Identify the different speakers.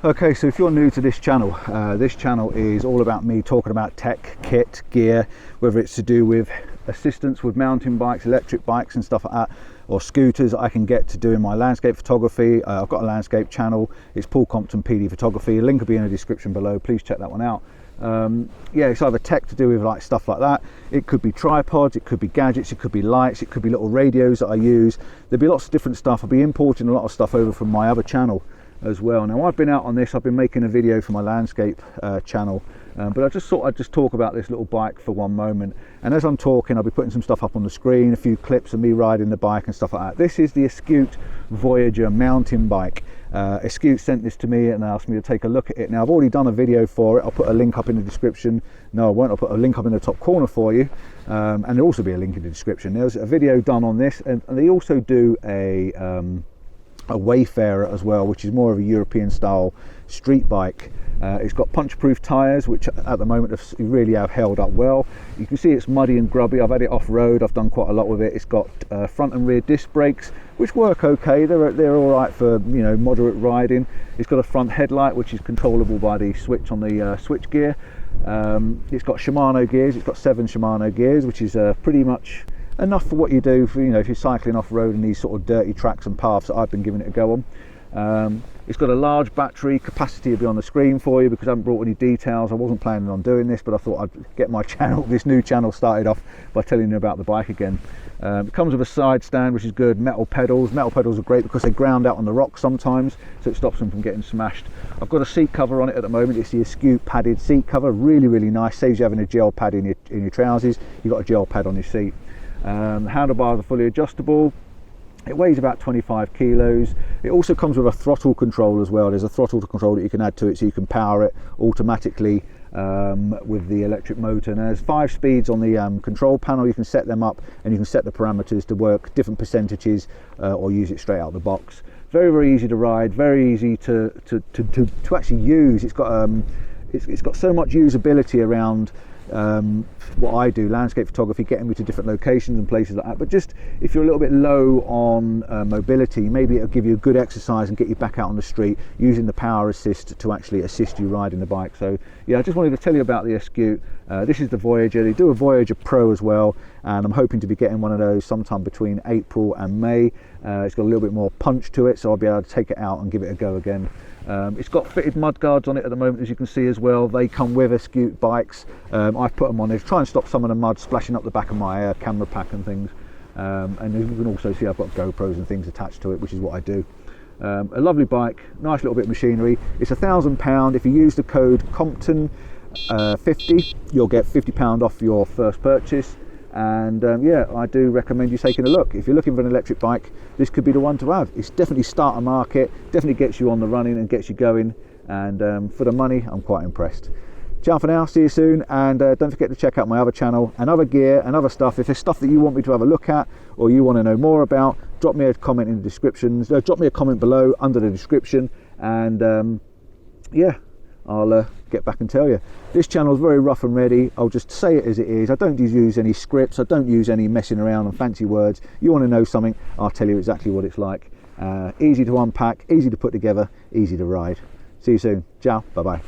Speaker 1: Okay, so if you're new to this channel is all about me talking about tech, kit, gear, whether it's to do with assistance with mountain bikes, electric bikes and stuff like that, or scooters I can get to doing my landscape photography. I've got a landscape channel, it's Paul Compton PD Photography, a link will be in the description below, please check that one out. Yeah, it's either tech to do with like stuff like that, it could be tripods, it could be gadgets, it could be lights, it could be little radios that I use. There'll be lots of different stuff. I'll be importing a lot of stuff over from my other channel as well. Now I've been out on this, I've been making a video for my landscape channel, but I just thought I'd just talk about this little bike for one moment, and as I'm talking I'll be putting some stuff up on the screen, a few clips of me riding the bike and stuff like that. This is the Eskute Voyager mountain bike. Eskute sent this to me and asked me to take a look at it. Now I've already done a video for it, I'll put a link up in the description. No I won't, I'll put a link up in the top corner for you, and there'll also be a link in the description. There's a video done on this, and they also do a Wayfarer as well, which is more of a European style street bike. It's got punch-proof tyres, which at the moment really have held up well. You can see it's muddy and grubby. I've had it off-road, I've done quite a lot with it. It's got front and rear disc brakes, which work okay. They're all right for, you know, moderate riding. It's got a front headlight, which is controllable by the switch on the switch gear. It's got Shimano gears. It's got 7 Shimano gears, which is pretty much enough for what you do for, you know, if you're cycling off road in these sort of dirty tracks and paths that I've been giving it a go on. It's got a large battery capacity to be on the screen for you, because I haven't brought any details. I wasn't planning on doing this, but I thought I'd get my channel, this new channel, started off by telling you about the bike again. It comes with a side stand, which is good. Metal pedals are great because they ground out on the rocks sometimes, so it stops them from getting smashed. I've got a seat cover on it at the moment. It's the Eskute padded seat cover, really nice, saves you having a gel pad in your trousers. You've got a gel pad on your seat. The handlebars are fully adjustable. It weighs about 25 kilos. It also comes with a throttle control as well. There's a throttle control that you can add to it, so you can power it automatically with the electric motor. And there's 5 speeds on the control panel. You can set them up and you can set the parameters to work different percentages, or use it straight out of the box. Very easy to ride, very easy to actually use. It's got so much usability around what I do, landscape photography, getting me to different locations and places like that. But just if you're a little bit low on mobility, maybe it'll give you a good exercise and get you back out on the street, using the power assist to actually assist you riding the bike. So yeah, I just wanted to tell you about the Eskute. This is the Voyager. They do a Voyager Pro as well, and I'm hoping to be getting one of those sometime between April and May. It's got a little bit more punch to it, so I'll be able to take it out and give it a go again. It's got fitted mud guards on it at the moment, as you can see as well. They come with Eskute bikes. I've put them on there to try and stop some of the mud splashing up the back of my camera pack and things. And you can also see I've got GoPros and things attached to it, which is what I do. A lovely bike, nice little bit of machinery. It's £1,000. If you use the code Compton 50, you'll get £50 off your first purchase. And yeah, I do recommend you taking a look. If you're looking for an electric bike, this could be the one to have. It's definitely starter market, definitely gets you on the running and gets you going, and for the money I'm quite impressed. Ciao for now, see you soon, and don't forget to check out my other channel and other gear and other stuff. If there's stuff that you want me to have a look at or you want to know more about, drop me a comment in the descriptions, drop me a comment below under the description, and yeah, I'll get back and tell you. This channel is very rough and ready. I'll just say it as it is. I don't use any scripts. I don't use any messing around and fancy words. You want to know something, I'll tell you exactly what it's like. Easy to unpack, easy to put together, easy to ride. See you soon. Ciao. Bye bye.